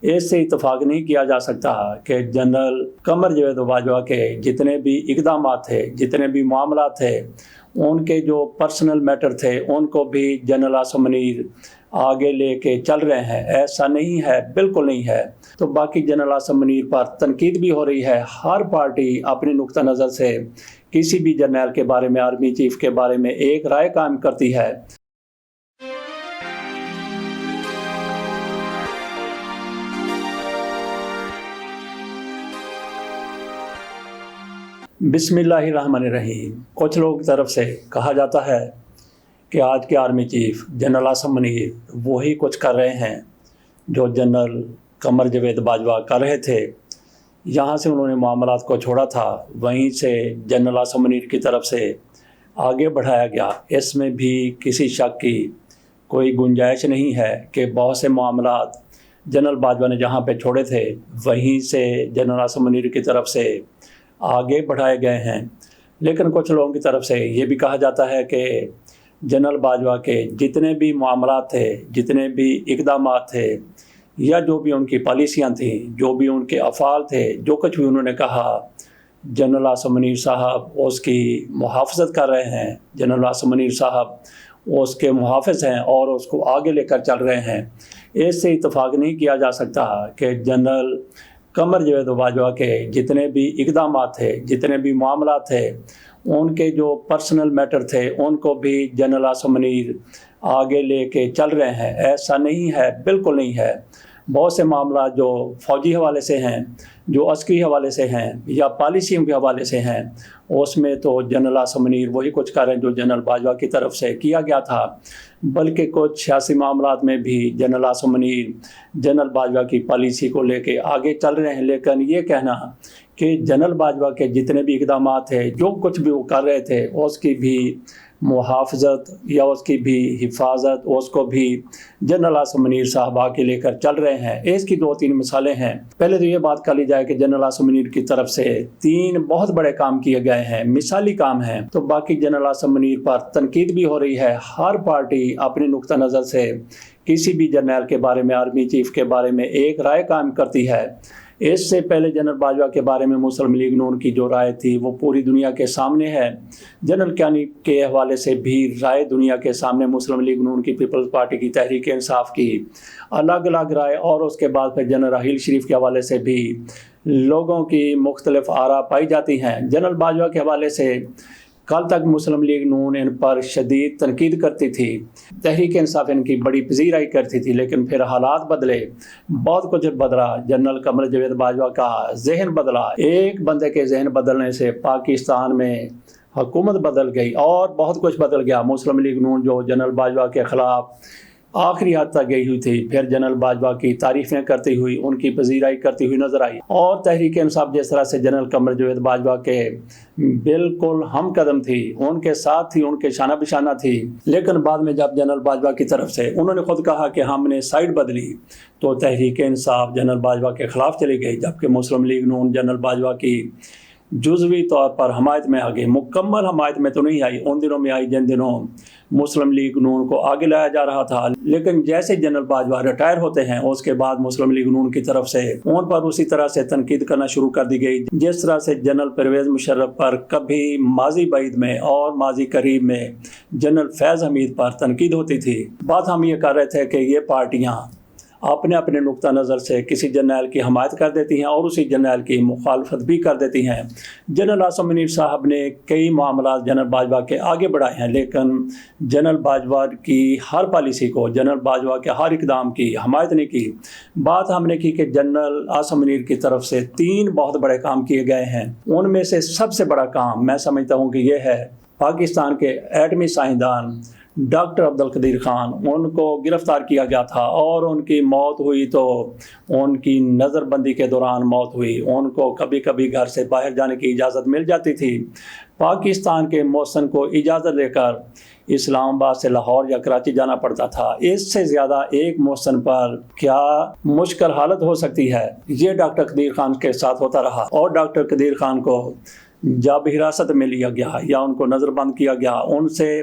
اس سے اتفاق نہیں کیا جا سکتا کہ جنرل قمر جاوید باجوہ کے جتنے بھی اقدامات تھے، جتنے بھی معاملات تھے، ان کے جو پرسنل میٹر تھے ان کو بھی جنرل عاصم منیر آگے لے کے چل رہے ہیں۔ ایسا نہیں ہے، بالکل نہیں ہے۔ تو باقی جنرل عاصم منیر پر تنقید بھی ہو رہی ہے۔ ہر پارٹی اپنی نقطہ نظر سے کسی بھی جرنیل کے بارے میں، آرمی چیف کے بارے میں ایک رائے قائم کرتی ہے۔ بسم اللہ الرحمن الرحیم۔ کچھ لوگوں کی طرف سے کہا جاتا ہے کہ آج کے army chief general Asim Munir وہی کچھ کر رہے ہیں جو جنرل قمر جاوید باجوہ کر رہے تھے۔ یہاں سے انہوں نے معاملات کو چھوڑا تھا، وہیں سے جنرل عاصم منیر کی طرف سے آگے بڑھایا گیا۔ اس میں بھی کسی شک کی کوئی گنجائش نہیں ہے کہ بہت سے معاملات جنرل باجوہ نے جہاں پہ چھوڑے تھے وہیں سے جنرل عاصم منیر کی طرف سے آگے بڑھائے گئے ہیں۔ لیکن کچھ لوگوں کی طرف سے یہ بھی کہا جاتا ہے کہ جنرل باجوہ کے جتنے بھی معاملات تھے، جتنے بھی اقدامات تھے، یا جو بھی ان کی پالیسیاں تھیں، جو بھی ان کے افعال تھے، جو کچھ بھی انہوں نے کہا، جنرل عاصم منیر صاحب اس کی محافظت کر رہے ہیں۔ جنرل عاصم منیر صاحب اس کے محافظ ہیں اور اس کو آگے لے کر چل رہے ہیں۔ اس سے اتفاق نہیں کیا جا سکتا کہ جنرل قمر جاوید باجوہ کے جتنے بھی اقدامات تھے، جتنے بھی معاملات تھے، ان کے جو پرسنل میٹر تھے ان کو بھی جنرل عاصم منیر آگے لے کے چل رہے ہیں۔ ایسا نہیں ہے، بالکل نہیں ہے۔ بہت سے معاملات جو فوجی حوالے سے ہیں، جو عسکری حوالے سے ہیں یا پالیسیوں کے حوالے سے ہیں، اس میں تو جنرل عاصم منیر وہی کچھ کر رہے ہیں جو جنرل باجوہ کی طرف سے کیا گیا تھا۔ بلکہ کچھ سیاسی معاملات میں بھی جنرل عاصم منیر جنرل باجوہ کی پالیسی کو لے کے آگے چل رہے ہیں۔ لیکن یہ کہنا کہ جنرل باجوہ کے جتنے بھی اقدامات تھے، جو کچھ بھی وہ کر رہے تھے، اس کی بھی محافظت یا اس کی بھی حفاظت، اس کو بھی جنرل عاصم منیر صاحب آگے لے کر چل رہے ہیں۔ اس کی 2-3 مثالیں ہیں۔ پہلے تو یہ بات کر لی جائے کہ جنرل عاصم منیر کی طرف سے 3 بہت بڑے کام کیے گئے ہیں، مثالی کام ہیں۔ تو باقی جنرل عاصم منیر پر تنقید بھی ہو رہی ہے۔ ہر پارٹی اپنی نقطہ نظر سے کسی بھی جرنیل کے بارے میں، آرمی چیف کے بارے میں ایک رائے قائم کرتی ہے۔ اس سے پہلے جنرل باجوہ کے بارے میں مسلم لیگ نون کی جو رائے تھی وہ پوری دنیا کے سامنے ہے۔ جنرل کیانی کے حوالے سے بھی رائے دنیا کے سامنے، مسلم لیگ نون کی، پیپلز پارٹی کی، تحریک انصاف کی الگ الگ رائے، اور اس کے بعد پھر جنرل راحیل شریف کے حوالے سے بھی لوگوں کی مختلف آراء پائی جاتی ہیں۔ جنرل باجوہ کے حوالے سے کل تک مسلم لیگ نون ان پر شدید تنقید کرتی تھی، تحریک انصاف ان کی بڑی پذیرائی کرتی تھی، لیکن پھر حالات بدلے، بہت کچھ بدلا۔ جنرل قمر جاوید باجوہ کا ذہن بدلا۔ ایک بندے کے ذہن بدلنے سے پاکستان میں حکومت بدل گئی اور بہت کچھ بدل گیا۔ مسلم لیگ نون جو جنرل باجوہ کے خلاف آخری حد تک گئی ہوئی تھی، پھر جنرل باجوہ کی تعریفیں کرتی ہوئی، ان کی پذیرائی کرتی ہوئی نظر آئی۔ اور تحریک انصاف جس طرح سے جنرل قمر جاوید باجوہ کے بالکل ہم قدم تھی، ان کے ساتھ تھی، ان کے شانہ بشانہ تھی، لیکن بعد میں جب جنرل باجوہ کی طرف سے انہوں نے خود کہا کہ ہم نے سائیڈ بدلی، تو تحریک انصاف جنرل باجوہ کے خلاف چلی گئی، جبکہ مسلم لیگ نون جنرل باجوہ کی جزوی طور پر حمایت میں آ گئی۔ مکمل حمایت میں تو نہیں آئی، ان دنوں میں آئی جن دنوں مسلم لیگ نون کو آگے لایا جا رہا تھا۔ لیکن جیسے جنرل باجوہ ریٹائر ہوتے ہیں، اس کے بعد مسلم لیگ نون کی طرف سے ان پر اسی طرح سے تنقید کرنا شروع کر دی گئی، جس طرح سے جنرل پرویز مشرف پر کبھی ماضی بعید میں اور ماضی قریب میں جنرل فیض حمید پر تنقید ہوتی تھی۔ بات ہم یہ کر رہے تھے کہ یہ پارٹیاں اپنے اپنے نقطہ نظر سے کسی جرنیل کی حمایت کر دیتی ہیں اور اسی جرنیل کی مخالفت بھی کر دیتی ہیں۔ جنرل عاصم منیر صاحب نے کئی معاملات جنرل باجوہ کے آگے بڑھائے ہیں، لیکن جنرل باجوہ کی ہر پالیسی کو، جنرل باجوہ کے ہر اقدام کی حمایت نہیں کی۔ بات ہم نے کی کہ جنرل عاصم منیر کی طرف سے 3 بہت بڑے کام کیے گئے ہیں۔ ان میں سے سب سے بڑا کام میں سمجھتا ہوں کہ یہ ہے، پاکستان کے ایٹمی سائنسدان ڈاکٹر عبدالقدیر خان، ان کو گرفتار کیا گیا تھا اور ان کی موت ہوئی تو ان کی نظر بندی کے دوران موت ہوئی۔ ان کو کبھی کبھی گھر سے باہر جانے کی اجازت مل جاتی تھی۔ پاکستان کے محسن کو اجازت لے کر اسلام آباد سے لاہور یا کراچی جانا پڑتا تھا۔ اس سے زیادہ ایک محسن پر کیا مشکل حالت ہو سکتی ہے؟ یہ ڈاکٹر قدیر خان کے ساتھ ہوتا رہا، اور ڈاکٹر قدیر خان کو جب حراست میں لیا گیا یا ان کو نظر بند کیا گیا، ان سے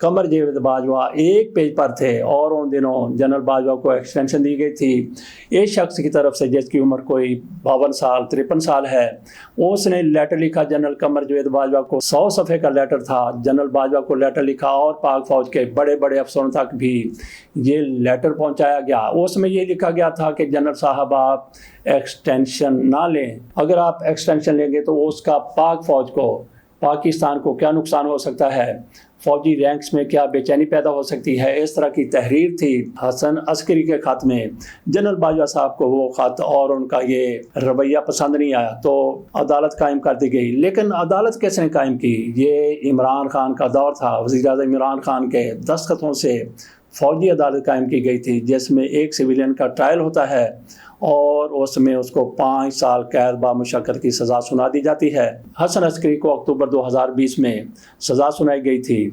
قمر جاوید باجوہ ایک پیج پر تھے اور ان دنوں جنرل باجوہ کو ایکسٹینشن دی گئی تھی۔ ایک شخص کی طرف سے جس کی عمر کوئی 52 سال 53 سال ہے، اس نے لیٹر لکھا جنرل قمر جاوید باجوہ کو، 100 صفحے کا لیٹر تھا۔ جنرل باجوہ کو لیٹر لکھا اور پاک فوج کے بڑے بڑے افسروں تک بھی یہ لیٹر پہنچایا گیا۔ اس میں یہ لکھا گیا تھا کہ جنرل صاحب آپ ایکسٹینشن نہ لیں، اگر آپ ایکسٹینشن لیں گے تو اس کا پاک فوج کو، پاکستان کو کیا نقصان ہو سکتا ہے، فوجی رینکس میں کیا بے چینی پیدا ہو سکتی ہے۔ اس طرح کی تحریر تھی۔ حسن عسکری کے خط میں جنرل باجوہ صاحب کو وہ خط اور ان کا یہ رویہ پسند نہیں آیا تو عدالت قائم کر دی گئی۔ لیکن عدالت کس نے قائم کی؟ یہ عمران خان کا دور تھا۔ وزیر اعظم عمران خان کے دستخطوں سے فوجی عدالت قائم کی گئی تھی، جس میں ایک سویلین کا ٹرائل ہوتا ہے اور اس میں اس کو 5 سال قید بامشقت کی سزا سنا دی جاتی ہے۔ حسن عسکری کو اکتوبر 2020 میں سزا سنائی گئی تھی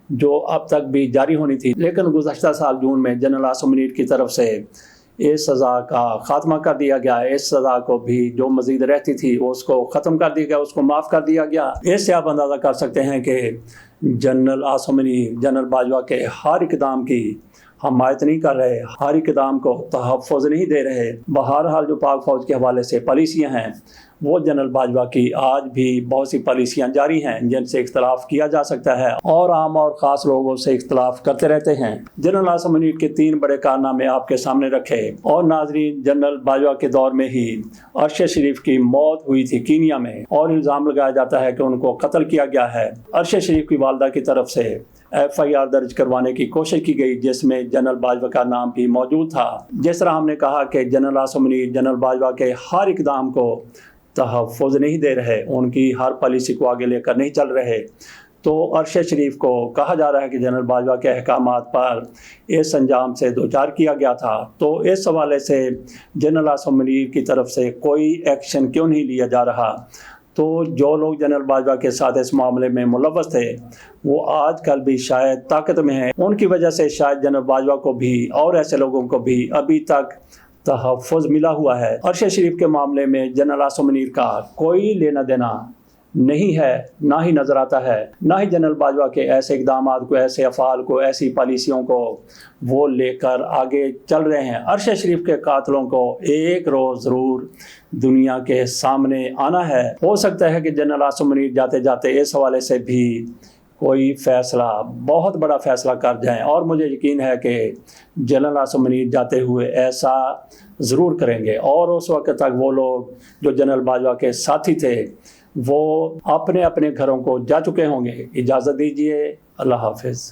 جو اب تک بھی جاری ہونی تھی، لیکن گزشتہ سال جون میں جنرل عاصم منیر کی طرف سے اس سزا کا خاتمہ کر دیا گیا۔ اس سزا کو بھی جو مزید رہتی تھی اس کو ختم کر دیا گیا، اس کو معاف کر دیا گیا۔ اس سے آپ اندازہ کر سکتے ہیں کہ جنرل عاصم منیر جنرل باجوہ کے ہر اقدام کی حمایت نہیں کر رہے، ہر اقدام کو تحفظ نہیں دے رہے۔ بہرحال جو پاک فوج کے حوالے سے پالیسیاں ہیں، وہ جنرل باجوہ کی آج بھی بہت سی پالیسیاں جاری ہیں جن سے اختلاف کیا جا سکتا ہے اور عام اور خاص لوگوں سے اختلاف کرتے رہتے ہیں۔ جنرل عاصم منیر کے 3 بڑے کارنامے آپ کے سامنے رکھے۔ اور ناظرین، جنرل باجوہ کے دور میں ہی ارشد شریف کی موت ہوئی تھی کینیا میں، اور الزام لگایا جاتا ہے کہ ان کو قتل کیا گیا ہے۔ ارشد شریف کی والدہ کی طرف سے FIR درج کروانے کی کوشش کی گئی جس میں جنرل باجوہ کا نام بھی موجود تھا۔ جس طرح ہم نے کہا کہ جنرل عاصم منیر جنرل باجوہ کے ہر اقدام کو تحفظ نہیں دے رہے، ان کی ہر پالیسی کو آگے لے کر نہیں چل رہے، تو ارشد شریف کو کہا جا رہا ہے کہ جنرل باجوہ کے احکامات پر اس انجام سے دوچار کیا گیا تھا۔ تو اس حوالے سے جنرل عاصم منیر کی طرف سے کوئی ایکشن کیوں نہیں لیا جا رہا؟ تو جو لوگ جنرل باجوہ کے ساتھ اس معاملے میں ملوث تھے وہ آج کل بھی شاید طاقت میں ہیں، ان کی وجہ سے شاید جنرل باجوہ کو بھی اور ایسے لوگوں کو بھی ابھی تک تحفظ ملا ہوا ہے۔ ارشد شریف کے معاملے میں جنرل عاصم منیر کا کوئی لینا دینا نہیں ہے، نہ ہی نظر آتا ہے، نہ ہی جنرل باجوہ کے ایسے اقدامات کو، ایسے افعال کو، ایسی پالیسیوں کو وہ لے کر آگے چل رہے ہیں۔ ارشد شریف کے قاتلوں کو ایک روز ضرور دنیا کے سامنے آنا ہے۔ ہو سکتا ہے کہ جنرل عاصم منیر جاتے جاتے اس حوالے سے بھی کوئی فیصلہ، بہت بڑا فیصلہ کر جائیں، اور مجھے یقین ہے کہ جنرل عاصم منیر جاتے ہوئے ایسا ضرور کریں گے، اور اس وقت تک وہ لوگ جو جنرل باجوہ کے ساتھی تھے وہ اپنے اپنے گھروں کو جا چکے ہوں گے۔ اجازت دیجیے، اللہ حافظ۔